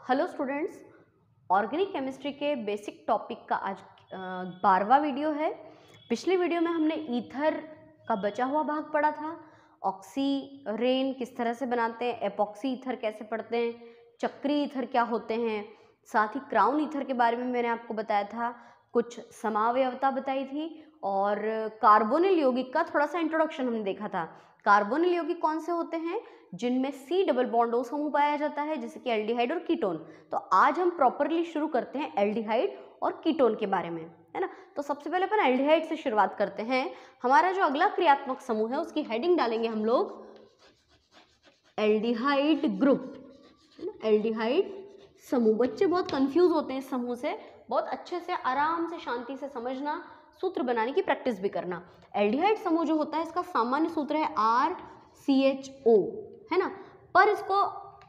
Hello students, organic chemistry के basic topic का आज 12वां वीडियो है। पिछले वीडियो में हमने ईथर का बचा हुआ भाग पढ़ा था। ऑक्सीरेन किस तरह से बनाते हैं, एपॉक्सी ईथर कैसे पढ़ते हैं, चक्री ईथर क्या होते हैं, साथ ही क्राउन ईथर के बारे में मैंने आपको बताया था, कुछ समावयवता बताई थी और कार्बोनिल यौगिक का थोड़ा सा इंट्रोडक्शन हमने देखा था। कार्बोनिल यौगिक कौन से होते हैं? जिनमें C डबल बॉन्ड O समूह पाया जाता है, जैसे कि एल्डिहाइड और कीटोन। तो आज हम प्रॉपरली शुरू करते हैं एल्डिहाइड और कीटोन के बारे में, है ना। तो सबसे पहले अपन एल्डिहाइड से शुरुआत करते हैं। हमारा जो अगला क्रियात्मक समूह है उसकी हेडिंग डालेंगे हम लोग एल्डिहाइड ग्रुप, एल्डिहाइड समूह। बच्चे बहुत कंफ्यूज होते हैं इस समूह से, बहुत अच्छे से आराम से शांति से समझना, सूत्र बनाने की प्रैक्टिस भी करना। एल्डिहाइड समूह जो होता है इसका सामान्य सूत्र है RCHO, है ना। पर इसको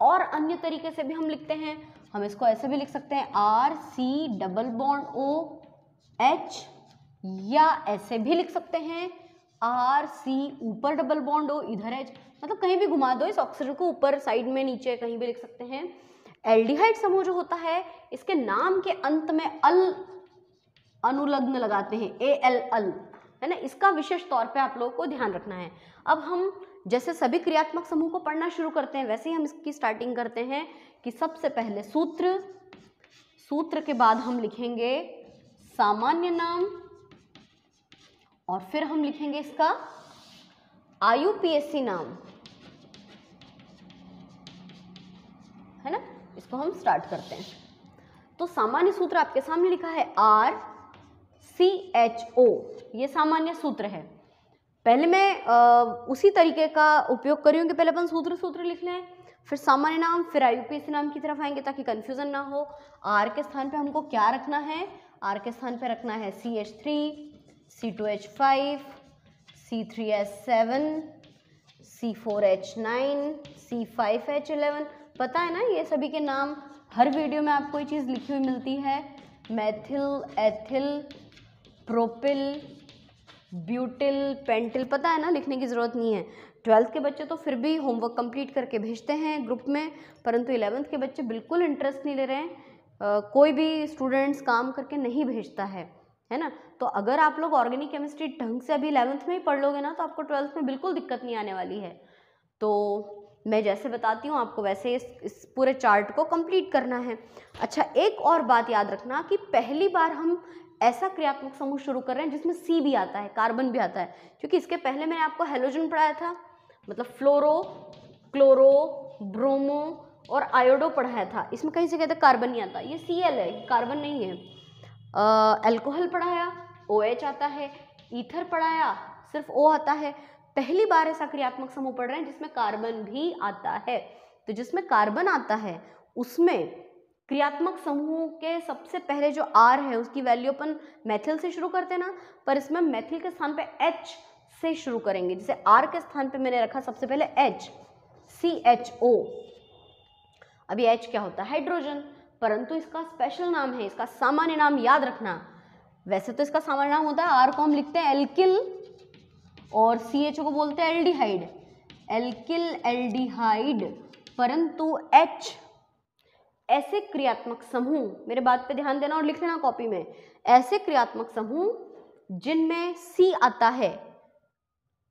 और अन्य तरीके से भी हम लिखते हैं। हम इसको ऐसे भी लिख सकते हैं RC डबल बॉन्ड OH, या ऐसे भी लिख सकते हैं RC ऊपर डबल बॉन्ड O इधर H, मतलब कहीं भी घुमा दो इस ऑक्सीजन को, ऊपर साइड में नीचे कहीं भी लिख सकते हैं। एल्डिहाइड समूह जो होता है इसके नाम के अंत में अल अनुलग्न लगाते हैं, AL, है ना। इसका विशेष तौर पे आप लोगों को ध्यान रखना है। अब हम जैसे सभी क्रियात्मक समूह को पढ़ना शुरू करते हैं वैसे ही हम इसकी स्टार्टिंग करते हैं कि सबसे पहले सूत्र के बाद हम लिखेंगे सामान्य नाम और फिर हम लिखेंगे इसका IUPAC नाम, है ना। इसको हम स्टार्ट करते हैं। तो सामान्य सूत्र आपके सामने लिखा है RCHO, ये सामान्य सूत्र है। पहले मैं उसी तरीके का उपयोग कर रही हूँ कि पहले अपन सूत्र लिख लें, फिर सामान्य नाम, फिर IUPAC नाम की तरफ आएंगे ताकि कंफ्यूजन ना हो। R के स्थान पे हमको क्या रखना है? R के स्थान पे रखना है CH3, C2H5, C3H7, C4H9, C5H11। पता है ना, ये सभी के नाम हर वीडियो में आपको ये चीज़ लिखी हुई मिलती है। Maithil, ethyl, propyl, butyl, pentyl, पता है ना, लिखने की ज़रूरत नहीं है। 12th के बच्चे तो फिर भी होमवर्क कंप्लीट करके भेजते हैं ग्रुप में, परंतु 11th के बच्चे बिल्कुल इंटरेस्ट नहीं ले रहे हैं। कोई भी स्टूडेंट्स काम करके नहीं भेजता है ना। तो अगर आप लोग ऑर्गेनिक केमिस्ट्री ढंग से अभी 11th में ही पढ़ लोगे ना तो आपको 12th में बिल्कुल दिक्कत नहीं आने वाली है। तो मैं जैसे बताती हूँ आपको वैसे इस पूरे चार्ट को कंप्लीट करना है। अच्छा, एक और बात याद रखना कि पहली बार हम ऐसा क्रियात्मक समूह शुरू कर रहे हैं जिसमें C भी आता है, कार्बन भी आता है, क्योंकि इसके पहले मैंने आपको हेलोजन पढ़ाया था, मतलब फ्लोरो, क्लोरो, ब्रोमो और आयोडो पढ़ाया था। इसमें कहीं से कहते कार्बन नहीं आता, ये Cl है, कार्बन नहीं है। अल्कोहल पढ़ाया, OH आता है। ईथर पढ़ाया, सिर्फ O आता है। पहली बार ऐसा क्रियात्मक समूह पढ़ रहे हैं जिसमें कार्बन भी आता है। तो जिसमें कार्बन आता है उसमें क्रियात्मक समूह के सबसे पहले जो R है उसकी वैल्यू अपन मैथिल से शुरू करते हैं ना, पर इसमें मैथिल के स्थान पे H से शुरू करेंगे। जैसे R के स्थान पे मैंने रखा सबसे पहले H, CHO। अभी H क्या होता है? हाइड्रोजन, परंतु इसका स्पेशल नाम है, इसका सामान्य नाम याद रखना। वैसे तो इसका सामान्य नाम होता है, R को हम लिखते हैं एल्किल और CHO को बोलते हैं एल्डिहाइड, एल्किल एल्डिहाइड, परंतु H ऐसे क्रियात्मक समूह, मेरे बात पे ध्यान देना और लिख लेना कॉपी में, ऐसे क्रियात्मक समूह जिनमें C आता है,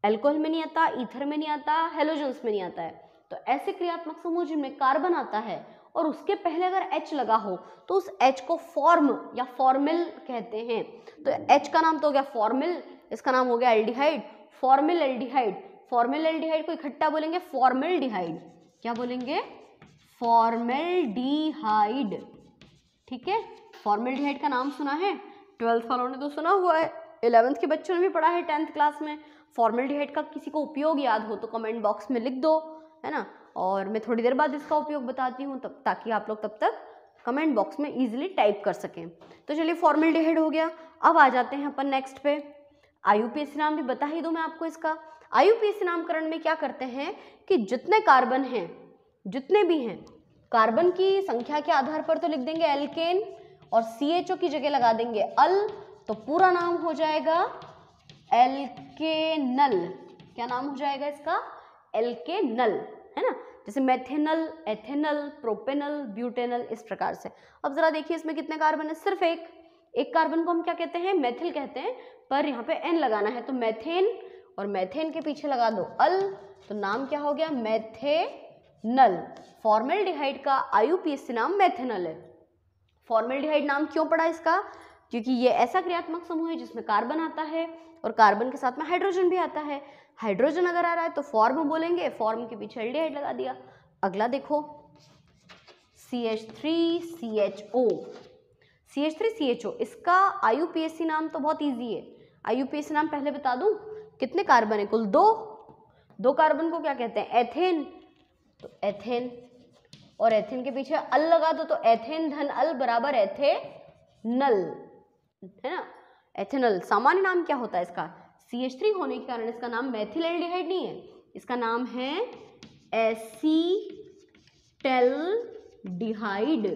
अल्कोहल में नहीं आता, ईथर में नहीं आता, हेलोजन्स में नहीं आता है। तो ऐसे क्रियात्मक समूह जिनमें कार्बन आता है और उसके पहले अगर H लगा हो तो उस H को फॉर्म या फॉर्मिल कहते हैं। तो H का नाम तो हो गया फॉर्मिल, इसका नाम हो गया aldehyde, formal aldehyde. Formal aldehyde को इकट्ठा बोलेंगे फॉर्मिल्डिहाइड। क्या बोलेंगे? फॉर्मिल्डिहाइड, ठीक है। फॉर्मिल्डिहाइड का नाम सुना है? 12th वालों ने तो सुना हुआ है, 11th के बच्चों ने भी पढ़ा है 10th क्लास में। फॉर्मिल्डिहाइड का किसी को उपयोग याद हो तो कमेंट बॉक्स में लिख दो, है ना। और मैं थोड़ी देर बाद इसका उपयोग बताती हूँ, तब ताकि आप लोग तब तक कमेंट बॉक्स में इजीली टाइप कर सकें। तो चलिए, फॉर्मिल्डिहाइड हो गया। अब आ जाते हैं अपन नेक्स्ट पे। IUPAC नाम भी बता ही दूं मैं आपको इसका। IUPAC नामकरण में क्या करते हैं कि जितने कार्बन हैं, जितने भी हैं, कार्बन की संख्या के आधार पर तो लिख देंगे एल्केन और CHO की जगह लगा देंगे अल, तो पूरा नाम हो जाएगा एल्केनल। क्या नाम हो जाएगा इसका? एल्केनल, है ना, जैसे मेथेनल, एथेनल, प्रोपेनल, ब्यूटेनल, इस प्रकार से। अब जरा देखिए इसमें कितने कार्बन है, सिर्फ एक कार्बन को हम क्या कहते हैं, मेथिल कहते हैं, पर यहाँ पे एन लगाना है, तो मेथेन, और मेथेन के पीछे लगा दो अल, तो नाम क्या हो गया, मेथेनल। फॉर्मेल्डिहाइड का आईयूपीएसी नाम मेथेनल है। फॉर्मेल्डिहाइड नाम क्यों पड़ा इसका, क्योंकि ये ऐसा क्रियात्मक समूह है जिसमें कार्बन आता है और कार्बन के साथ में हाइड्रोजन भी आता है। हाइड्रोजन अगर आ रहा है तो फॉर्म बोलेंगे, फॉर्म के पीछे एल्डिहाइड लगा दिया। अगला देखो CH3CHO, CH3CHO, इसका आईयूपीएसी नाम तो बहुत इजी है। आईयूपीएसी नाम पहले बता दूं, कितने कार्बन है, कुल दो कार्बन को क्या कहते हैं, एथेन, तो एथेन, और एथेन के पीछे अल लगा दो, तो एथेन धन अल बराबर एथेनल, है ना, एथेनल। सामान्य नाम क्या होता है इसका, CH3 होने के कारण इसका नाम मेथिल एल्डिहाइड नहीं है, इसका नाम है एसीटैल्डिहाइड।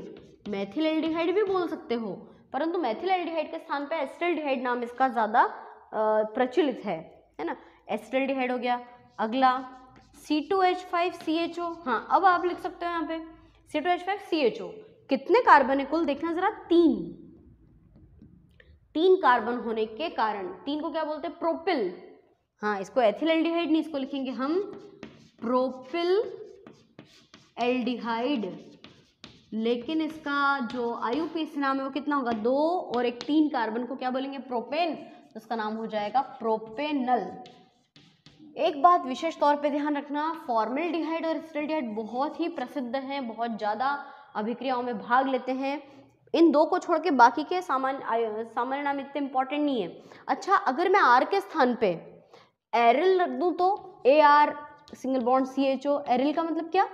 मेथिल एल्डिहाइड भी बोल सकते हो, परंतु मेथिल एल्डिहाइड के स्थान पे एसिटैल्डिहाइड नाम इसका ज्यादा प्रचलित है ना, एसिटैल्डिहाइड हो गया। अगला C2H5CHO, हाँ अब आप लिख सकते हो यहाँ पे C2H5CHO, कितने कार्बन है कुल, देखना जरा, तीन कार्बन होने के कारण, तीन को क्या बोलते हैं, प्रोपिल, हाँ इसको एथिल एल्डिहाइड नहीं, इसको लिखेंगे हम प्रोपिल एल्डिहाइड, लेकिन इसका जो आईयूपीएसी नाम है वो कितना होगा, 2 और एक 3 कार्बन को क्या बोलेंगे, प्रोपेन, तो इसका नाम हो जाएगा प्रोपेनल। एक बात विशेष तौर पे ध्यान रखना, फॉर्मेल्डिहाइड और एसिटैल्डिहाइड बहुत ही प्रसिद्ध हैं, बहुत ज़्यादा अभिक्रियाओं में भाग लेते हैं। इन दो को छोड़ के बाकी के सामान्य नाम इतने इंपॉर्टेंट नहीं है। अच्छा, अगर मैं आर के स्थान पे एरिल रख दूं तो AR single bond CHO, aryl का मतलब क्या,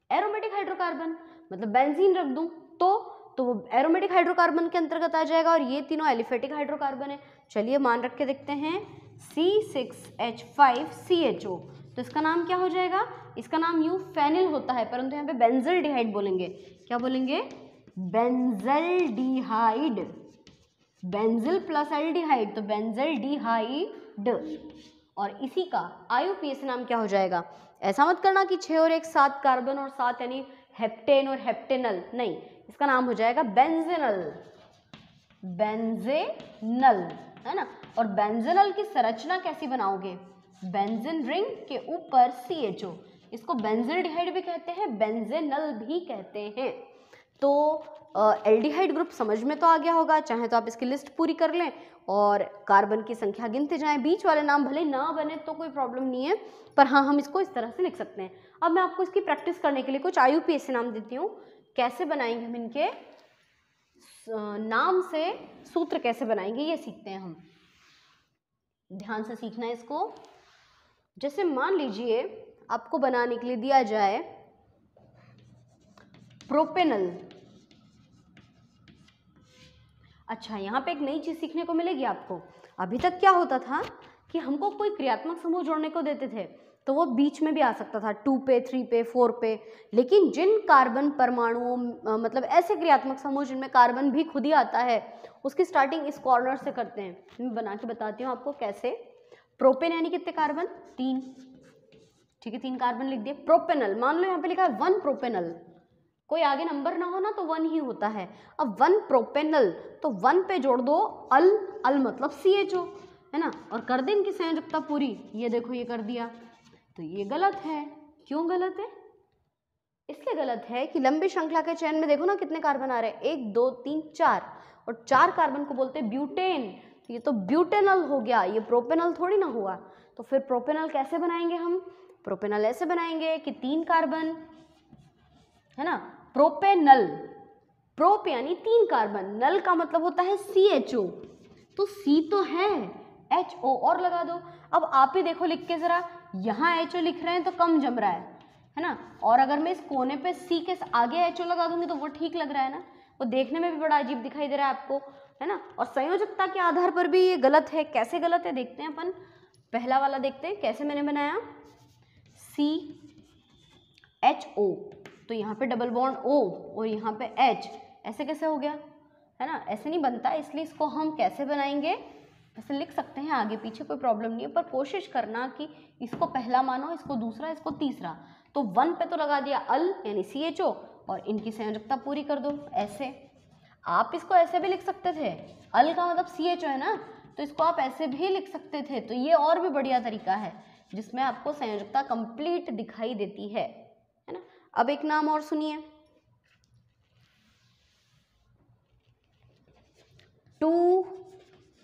एरोमेटिक हाइड्रोकार्बन, मतलब बेंजीन रख दूं तो वो एरोमेटिक हाइड्रोकार्बन के अंतर्गत आ जाएगा, और ये तीनों एलिफेटिक हाइड्रोकार्बन है। चलिए मान रख के देखते हैं, C6H5CHO, तो इसका नाम क्या हो जाएगा, इसका नाम यूं फेनिल होता है, परंतु यहाँ पे बेंजल्डिहाइड बोलेंगे, क्या बोलेंगे, बेंजल्डिहाइड, बेंजिल प्लस एल्डिहाइड, तो बेंजल्डिहाइड, और इसी का आईयूपीएसी नाम क्या हो जाएगा। ऐसा मत करना कि 6 और 1 7 कार्बन और 7 यानी हेप्टेन और हेप्टेनल, नहीं, इसका नाम हो जाएगा बेंजेनल, बेंजेनल, है ना। और बेंजेनल की संरचना कैसी बनाओगे, बेंजीन रिंग के ऊपर CHO, इसको बेंजिल्डिहाइड भी कहते हैं, बेंजेनल भी कहते हैं। तो एल्डिहाइड ग्रुप समझ में तो आ गया होगा, चाहे तो आप इसकी लिस्ट पूरी कर लें और कार्बन की संख्या गिनते जाएं, बीच वाले नाम भले ना बने तो कोई प्रॉब्लम नहीं है, पर हाँ हम इसको इस तरह से लिख सकते हैं। अब मैं आपको इसकी प्रैक्टिस करने के लिए कुछ आईयूपीएसी नाम देती हूँ, कैसे बनाएंगे हम इनके नाम से सूत्र कैसे बनाएंगे ये सीखते हैं हम, ध्यान से सीखना है इसको। जैसे मान लीजिए आपको बनाने के लिए दिया जाए प्रोपेनल, अच्छा यहाँ पे एक नई चीज सीखने को मिलेगी आपको। अभी तक क्या होता था कि हमको कोई क्रियात्मक समूह जोड़ने को देते थे तो वो बीच में भी आ सकता था, 2 पे, 3 पे, 4 पे, लेकिन जिन कार्बन परमाणुओं मतलब ऐसे क्रियात्मक समूह जिनमें कार्बन भी खुद ही आता है, उसकी स्टार्टिंग इस कॉर्नर से करते हैं। मैं बना के बताती हूँ आपको कैसे। प्रोपेन यानी कितने कार्बन, 3, ठीक है, 3 कार्बन लिख दिए। प्रोपेनल, मान लो यहाँ पे लिखा है 1 प्रोपेनल, कोई आगे नंबर ना हो ना तो 1 ही होता है। अब 1 प्रोपेनल, तो 1 पे जोड़ दो अल, अल मतलब CHO, है ना, और कर दे इनकी संयोजकता पूरी। ये देखो ये कर दिया, तो ये गलत है। क्यों गलत है, इसलिए गलत है कि लंबी श्रृंखला के चयन में देखो ना कितने कार्बन आ रहे हैं, 1 2 3 4, और 4 कार्बन को बोलते हैं ब्यूटेन, तो ये तो ब्यूटेनल हो गया, ये प्रोपेनल थोड़ी ना हुआ। तो फिर प्रोपेनल कैसे बनाएंगे हम, प्रोपेनल ऐसे बनाएंगे कि 3 कार्बन, है ना, प्रोपेनल, प्रोप यानी 3 कार्बन, नल का मतलब होता है CHO, तो C तो है, HO और लगा दो। अब आप ही देखो लिख के जरा, यहाँ HO लिख रहे हैं तो कम जम रहा है ना, और अगर मैं इस कोने पे C के आगे HO लगा दूंगी तो वो ठीक लग रहा है ना, वो देखने में भी बड़ा अजीब दिखाई दे रहा है आपको, है ना। और संयोजकता के आधार पर भी ये गलत है। कैसे गलत है देखते हैं अपन, पहला वाला देखते हैं कैसे मैंने बनाया, CHO, तो यहाँ पे डबल बॉन्ड O और यहाँ पे H, ऐसे कैसे हो गया, है ना, ऐसे नहीं बनता, इसलिए इसको हम कैसे बनाएंगे, ऐसे लिख सकते हैं, आगे पीछे कोई प्रॉब्लम नहीं है, पर कोशिश करना कि इसको पहला मानो, इसको दूसरा, इसको तीसरा। तो 1 पे तो लगा दिया अल यानी CHO और इनकी संयोजकता पूरी कर दो। ऐसे आप इसको ऐसे भी लिख सकते थे, अल का मतलब CHO है ना, तो इसको आप ऐसे भी लिख सकते थे। तो ये और भी बढ़िया तरीका है जिसमें आपको संयोजकता कंप्लीट दिखाई देती है ना। अब एक नाम और सुनिए, 2-हाइड्रोक्सी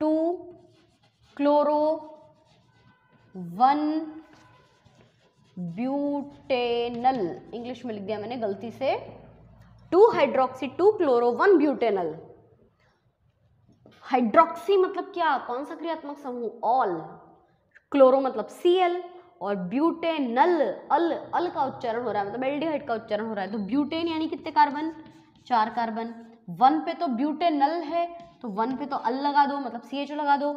2-क्लोरो 1-ब्यूटेनल। इंग्लिश में लिख दिया मैंने गलती से, 2-हाइड्रोक्सी 2-क्लोरो 1-ब्यूटेनल। हाइड्रोक्सी मतलब क्या, कौन सा क्रियात्मक समूह, ऑल। क्लोरो मतलब Cl और ब्यूटेनल, अल का उच्चारण हो रहा है, मतलब एल्डिहाइड का उच्चारण हो रहा है। तो ब्यूटेन यानी कितने कार्बन, 4 कार्बन। 1 पे तो ब्यूटेनल है तो 1 पे तो अल लगा दो मतलब CHO लगा दो,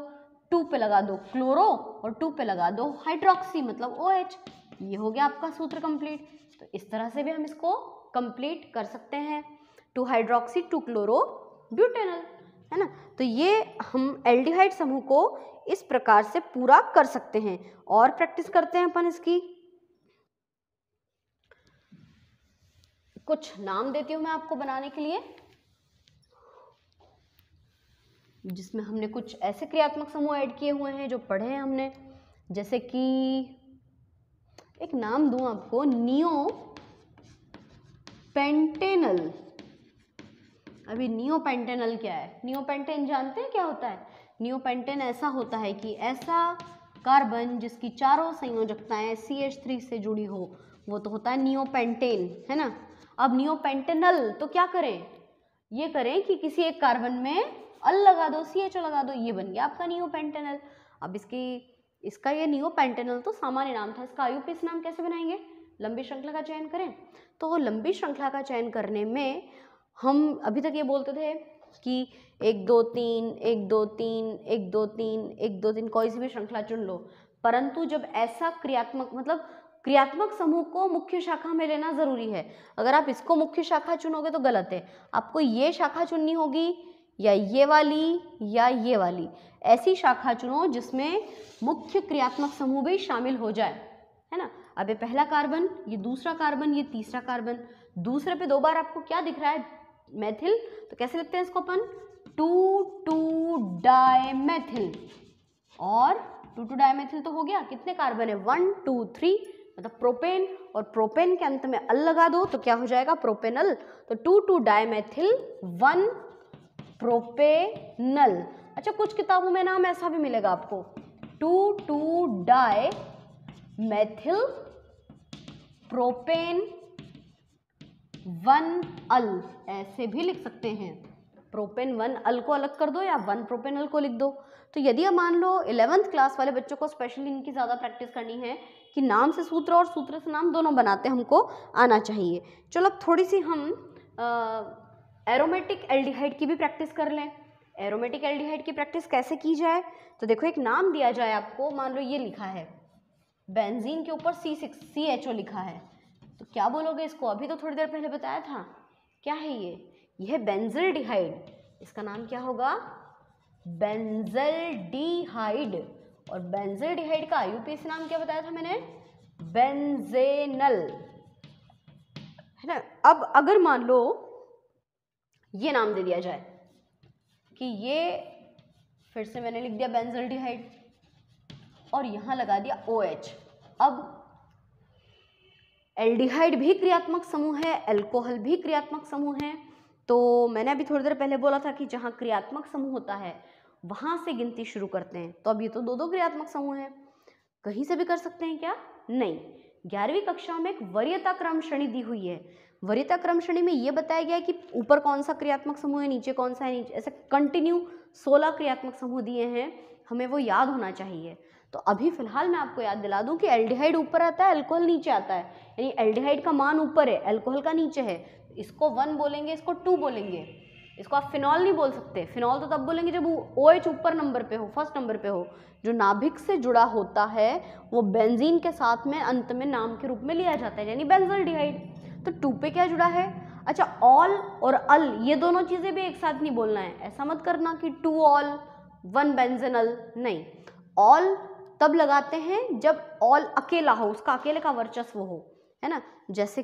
2 पे लगा दो क्लोरो और 2 पे लगा दो हाइड्रोक्सी मतलब OH। ये हो गया आपका सूत्र कंप्लीट। तो इस तरह से भी हम इसको कंप्लीट कर सकते हैं, 2-हाइड्रोक्सी 2-क्लोरो ब्यूटेनल, है ना। तो ये हम एल्डिहाइड समूह को इस प्रकार से पूरा कर सकते हैं। और प्रैक्टिस करते हैं अपन इसकी। कुछ नाम देती हूँ मैं आपको बनाने के लिए, जिसमें हमने कुछ ऐसे क्रियात्मक समूह ऐड किए हुए हैं जो पढ़े हैं हमने। जैसे कि एक नाम दूं आपको, नियोपेंटेनल। अभी नियोपेंटेनल क्या है, नियोपेंटेन जानते हैं क्या होता है। नियोपेंटेन ऐसा होता है कि ऐसा कार्बन जिसकी चारों संयोजकताएं CH3 से जुड़ी हो, वो तो होता है नियोपेंटेन, है ना। अब नियोपेंटेनल तो क्या करें, ये करें कि किसी एक कार्बन में अल लगा दो, CHO लगा दो, ये बन गया आपका नियोपेंटेनल। अब इसका ये नियोपेंटेनल तो सामान्य नाम था, इसका IUPAC नाम कैसे बनाएंगे, लंबी श्रृंखला का चयन करें। तो लंबी श्रृंखला का चयन करने में हम अभी तक ये बोलते थे कि 1 2 3 1 2 3 1 2 3 1 2 3 कोई सी भी श्रृंखला चुन लो, परंतु जब ऐसा क्रियात्मक समूह को मुख्य शाखा में लेना जरूरी है। अगर आप इसको मुख्य शाखा चुनोगे तो गलत है, आपको ये शाखा चुननी होगी या ये वाली या ये वाली। ऐसी शाखा चुनो जिसमें मुख्य क्रियात्मक समूह भी शामिल हो जाए, है ना। अब ये पहला कार्बन, ये दूसरा कार्बन, ये तीसरा कार्बन, दूसरे पे 2 बार आपको क्या दिख रहा है, मेथिल। तो कैसे लिखते हैं इसको अपन, 2,2-डायमेथिल। और 2,2-डायमेथिल तो हो गया, कितने कार्बन है, 1 2 3 मतलब प्रोपेन, और प्रोपेन के अंत में अल लगा दो तो क्या हो जाएगा, प्रोपेनल। तो 2,2-डायमेथिल 1-प्रोपेनल। अच्छा, कुछ किताबों में नाम ऐसा भी मिलेगा आपको, 2,2-डायमेथिल प्रोपेन 1-अल, ऐसे भी लिख सकते हैं। प्रोपेन 1-अल को अलग कर दो या 1-प्रोपेनल को लिख दो। तो यदि आप मान लो 11th क्लास वाले बच्चों को स्पेशली इनकी ज़्यादा प्रैक्टिस करनी है कि नाम से सूत्र और सूत्र से नाम दोनों बनाते हमको आना चाहिए। चलो अब थोड़ी सी हम एरोमेटिक एल्डिहाइड की भी प्रैक्टिस कर लें। एरोमेटिक एल्डिहाइड की प्रैक्टिस कैसे की जाए, तो देखो एक नाम दिया जाए आपको, मान लो ये लिखा है बेंजीन के ऊपर CHO लिखा है, तो क्या बोलोगे इसको, अभी तो थोड़ी देर पहले बताया था, क्या है ये है बेंजल्डिहाइड। इसका नाम क्या होगा, बेंजल्डिहाइड। और बेंजल्डिहाइड का IUPAC नाम क्या बताया था मैंने, बेंजेनल, है ना। अब अगर मान लो ये नाम दे दिया जाए कि ये, फिर से मैंने लिख दिया बेंजल्डिहाइड और यहां लगा दिया OH। अब एल्डिहाइड भी क्रियात्मक समूह है, अल्कोहल भी क्रियात्मक समूह है। तो मैंने अभी थोड़ी देर पहले बोला था कि जहाँ क्रियात्मक समूह होता है वहाँ से गिनती शुरू करते हैं। तो अब ये तो 2 क्रियात्मक समूह हैं, कहीं से भी कर सकते हैं क्या, नहीं। 11वीं कक्षा में एक वरीयता क्रम श्रेणी दी हुई है। वरीयता क्रम श्रेणी में ये बताया गया है कि ऊपर कौन सा क्रियात्मक समूह है, नीचे कौन सा है, नीचे ऐसे कंटिन्यू 16 क्रियात्मक समूह दिए हैं, हमें वो याद होना चाहिए। तो अभी फिलहाल मैं आपको याद दिला दूं कि एल्डिहाइड ऊपर आता है, अल्कोहल नीचे आता है, यानी एल्डिहाइड का मान ऊपर है, अल्कोहल का नीचे है। इसको 1 बोलेंगे, इसको 2 बोलेंगे, इसको आप फिनॉल नहीं बोल सकते। फिनॉल तो तब बोलेंगे जब OH ऊपर नंबर पे हो, फर्स्ट नंबर पे हो। जो नाभिक से जुड़ा होता है वो बेंजीन के साथ में अंत में नाम के रूप में लिया जाता है, यानी बेंजल्डिहाइड। तो 2 पे क्या जुड़ा है, अच्छा, ऑल और अल ये दोनों चीजें भी एक साथ नहीं बोलना है, ऐसा मत करना कि 2 ऑल 1 बेंजीनल, नहीं। ऑल तब लगाते हैं जब ऑल अकेला हो, उसका अकेले का वर्चस्व हो, है ना। जैसे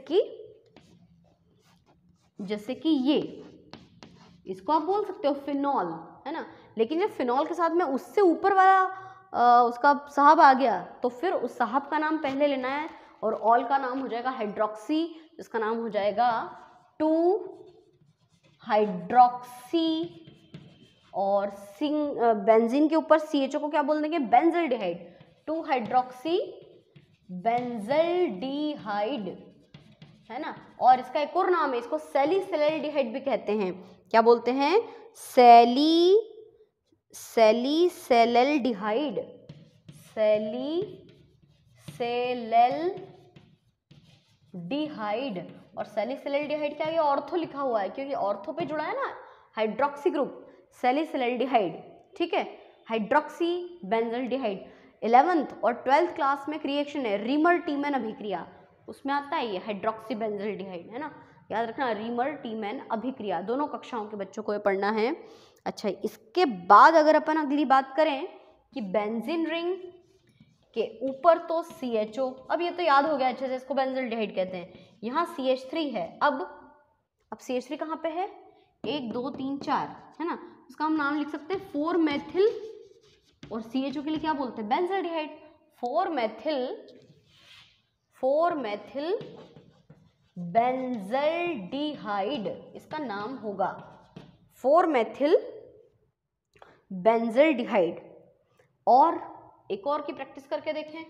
कि ये, इसको आप बोल सकते हो फिनॉल, है ना। लेकिन जब फिनॉल के साथ में उससे ऊपर वाला उसका साहब आ गया तो फिर उस साहब का नाम पहले लेना है, और ऑल का नाम हो जाएगा हाइड्रोक्सी, जिसका नाम हो जाएगा 2 हाइड्रोक्सी। और बेंजीन के ऊपर CHO को क्या बोल देंगे, बेंजल्डिहाइड, 2 हाइड्रोक्सी बेंजल्डिहाइड, है ना। और इसका एक और नाम है, इसको सैलिसिलैल्डिहाइड भी कहते हैं। क्या बोलते हैं, सैलिसिलैल्डिहाइड, सैलिसिलैल्डिहाइड। और सैलिसिलैल्डिहाइड क्या, ये ऑर्थो लिखा हुआ है क्योंकि ऑर्थो पे जुड़ा है ना हाइड्रोक्सी ग्रुप, सैलिसिलैल्डिहाइड, ठीक है, हाइड्रोक्सी बेंजल्डिहाइड। 11th और 12th क्लास में रिएक्शन है रीमर टीमैन अभिक्रिया, उसमें आता है ये हाइड्रोक्सी बेंजल्डिहाइड, है ना, याद रखना, रीमर टीमैन अभिक्रिया, दोनों कक्षाओं के बच्चों को ये पढ़ना है। अच्छा, इसके बाद अगर अपन अगली बात करें कि बेंजीन रिंग के ऊपर तो CHO, अब ये तो याद हो गया अच्छे से, इसको बेंजल्डिहाइड कहते हैं, यहाँ CH3 है। अब CH3 कहाँ पे है, 1 2 3 4, है ना, इसका हम नाम लिख सकते हैं 4 मेथिल, और CHO के लिए क्या बोलते हैं, बेंजल्डिहाइड, 4 मेथिल बेंजल्डिहाइड, इसका नाम होगा 4 मेथिल बेंजल्डिहाइड। और एक और की प्रैक्टिस करके देखें,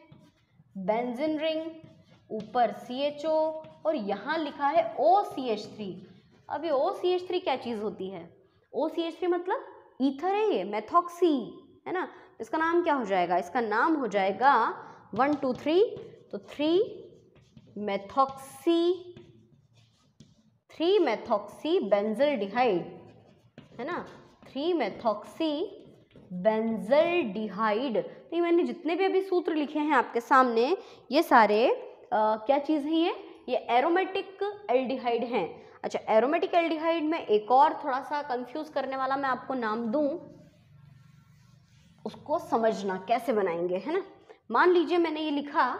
बेंजीन रिंग ऊपर CHO और यहाँ लिखा है OCH3। अब ये OCH3 क्या चीज होती है, OCH3 मतलब ईथर है, ये मेथॉक्सी, है ना, इसका नाम क्या हो जाएगा, इसका नाम हो जाएगा 1 2 3, तो 3 मेथॉक्सी बेंजल्डिहाइड, है ना, 3 मेथॉक्सी बेंजल्डिहाइड। तो ये मैंने जितने भी अभी सूत्र लिखे हैं आपके सामने, ये सारे क्या चीज़ है, ये एरोमेटिक एल्डिहाइड हैं। अच्छा, एरोमेटिक एल्डिहाइड में एक और थोड़ा सा कंफ्यूज करने वाला मैं आपको नाम दूं, उसको समझना कैसे बनाएंगे, है ना। मान लीजिए मैंने ये लिखा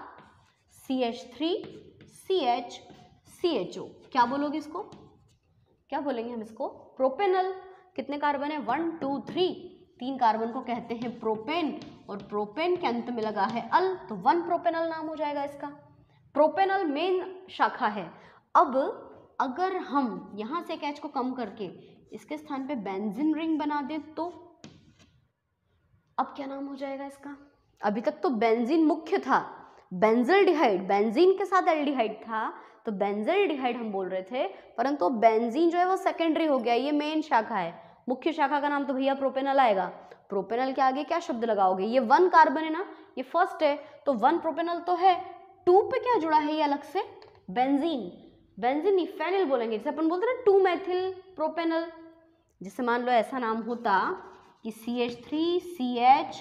CH3 CH CHO, क्या बोलोगे इसको, क्या बोलेंगे हम इसको, प्रोपेनल। कितने कार्बन है, 1 2 3, 3 कार्बन को कहते हैं प्रोपेन, और प्रोपेन के अंत में लगा है अल, तो 1 प्रोपेनल नाम हो जाएगा इसका। प्रोपेनल मेन शाखा है। अब अगर हम यहाँ से एक H को कम करके इसके स्थान पे बेंजीन रिंग बना दें तो अब क्या नाम हो जाएगा इसका, अभी तक तो बेंजीन मुख्य था, बेंजल्डिहाइड बेंजीन के साथ एल्डिहाइड था, तो बेंजल्डिहाइड हम बोल रहे थे, परंतु बेंजीन जो है वो सेकेंडरी हो गया, ये मेन शाखा है। मुख्य शाखा का नाम तो भैया प्रोपेनल आएगा। प्रोपेनल के आगे क्या शब्द लगाओगे, ये 1 कार्बन है ना, ये फर्स्ट है, तो 1 प्रोपेनल तो है, 2 पे क्या जुड़ा है ये अलग से, बेंजीन, बेंजीन नहीं फेनिल बोलेंगे, जैसे अपन बोलते हैं ना 2 मेथिल प्रोपेनल। जैसे मान लो ऐसा नाम होता कि CH3 CH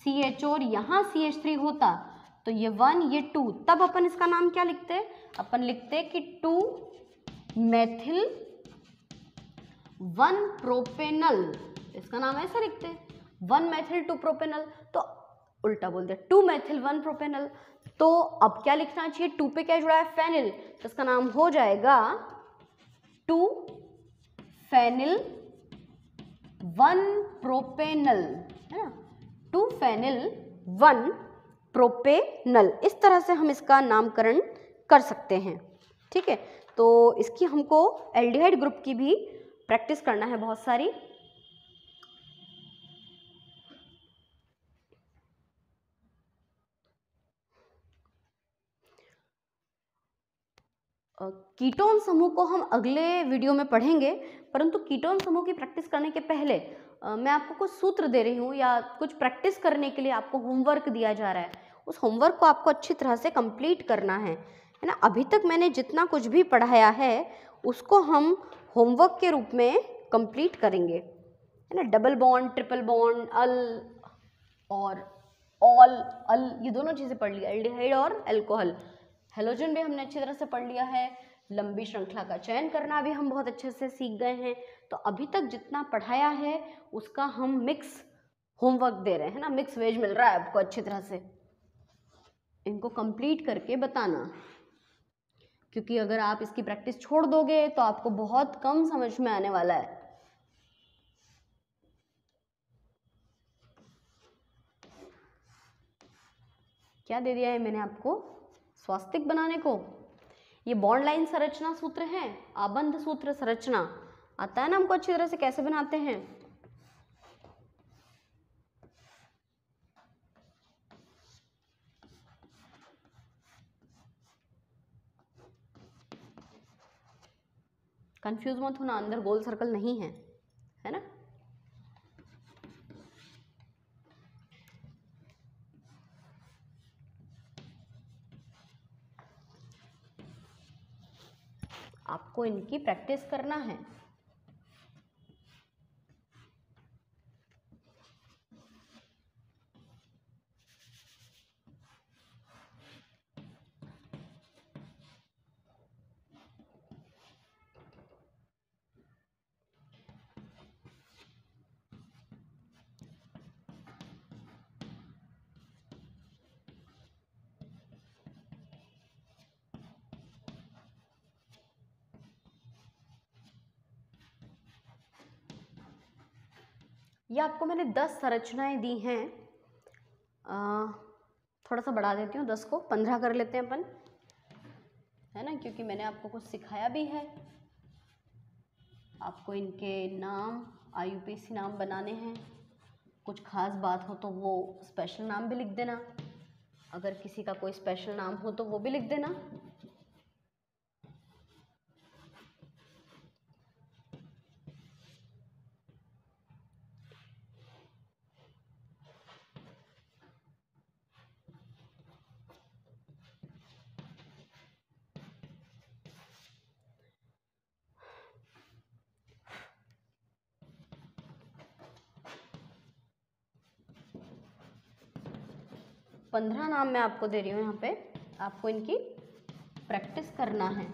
CHO और यहाँ CH3 होता, तो ये 1 ये 2, तब अपन इसका नाम क्या लिखते, अपन लिखते कि 2 मेथिल 1 प्रोपेनल, इसका नाम ऐसा लिखते, 1 मेथिल 2 प्रोपेनल, तो उल्टा बोल दिया 2 मेथिल 1 प्रोपेनल। तो अब क्या लिखना चाहिए, 2 पे क्या जुड़ा है, फेनिल, तो इसका नाम हो जाएगा 2 फेनिल 1 प्रोपेनल, है ना, 2 फेनिल 1 प्रोपेनल। इस तरह से हम इसका नामकरण कर सकते हैं, ठीक है। तो इसकी हमको एल्डिहाइड ग्रुप की भी प्रैक्टिस करना है बहुत सारी। कीटोन समूह को हम अगले वीडियो में पढ़ेंगे, परंतु कीटोन समूह की प्रैक्टिस करने के पहले मैं आपको कुछ सूत्र दे रही हूँ या कुछ प्रैक्टिस करने के लिए आपको होमवर्क दिया जा रहा है, उस होमवर्क को आपको अच्छी तरह से कंप्लीट करना है ना। अभी तक मैंने जितना कुछ भी पढ़ाया है उसको हम होमवर्क के रूप में कंप्लीट करेंगे, है ना। डबल बॉन्ड, ट्रिपल बॉन्ड, अल और ऑल, अल, ये दोनों चीज़ें पढ़ लिया, एल्डिहाइड और एल्कोहल। हेलोजन भी हमने अच्छी तरह से पढ़ लिया है, लंबी श्रृंखला का चयन करना भी हम बहुत अच्छे से सीख गए हैं। तो अभी तक जितना पढ़ाया है उसका हम मिक्स होमवर्क दे रहे हैं ना, मिक्स वेज मिल रहा है आपको अच्छी तरह से। इनको कंप्लीट करके बताना, क्योंकि अगर आप इसकी प्रैक्टिस छोड़ दोगे तो आपको बहुत कम समझ में आने वाला है। क्या दे दिया है मैंने आपको? स्वास्तिक बनाने को। ये बॉन्ड लाइन संरचना सूत्र है, आबंध सूत्र संरचना आता है ना हमको अच्छी तरह से कैसे बनाते हैं। कंफ्यूज मत होना, अंदर गोल सर्कल नहीं है, है ना। आपको इनकी प्रैक्टिस करना है। ये आपको मैंने 10 संरचनाएं दी हैं। थोड़ा सा बढ़ा देती हूँ, 10 को 15 कर लेते हैं अपन, है ना, क्योंकि मैंने आपको कुछ सिखाया भी है। आपको इनके नाम IUPAC नाम बनाने हैं। कुछ खास बात हो तो वो स्पेशल नाम भी लिख देना, अगर किसी का कोई स्पेशल नाम हो तो वो भी लिख देना। पंद्रह नाम मैं आपको दे रही हूँ यहाँ पे, आपको इनकी प्रैक्टिस करना है।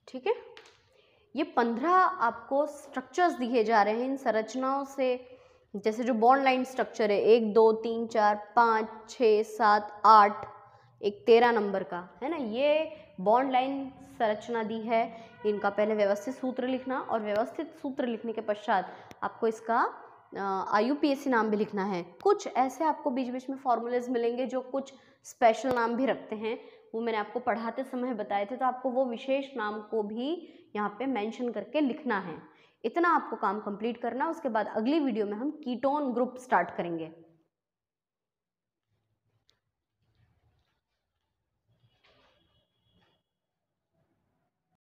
ठीक है, ये 15 आपको स्ट्रक्चर्स दिए जा रहे हैं इन संरचनाओं से। जैसे जो बॉन्ड लाइन स्ट्रक्चर है 1 2 3 4 5 6 7 8, एक 13 नंबर का है ना, ये बॉन्ड लाइन संरचना दी है। इनका पहले व्यवस्थित सूत्र लिखना और व्यवस्थित सूत्र लिखने के पश्चात आपको इसका IUPAC नाम भी लिखना है। कुछ ऐसे आपको बीच बीच में फॉर्मूलेज मिलेंगे जो कुछ स्पेशल नाम भी रखते हैं, वो मैंने आपको पढ़ाते समय बताए थे, तो आपको वो विशेष नाम को भी यहाँ पे मेंशन करके लिखना है। इतना आपको काम कंप्लीट करना। उसके बाद अगली वीडियो में हम कीटोन ग्रुप स्टार्ट करेंगे।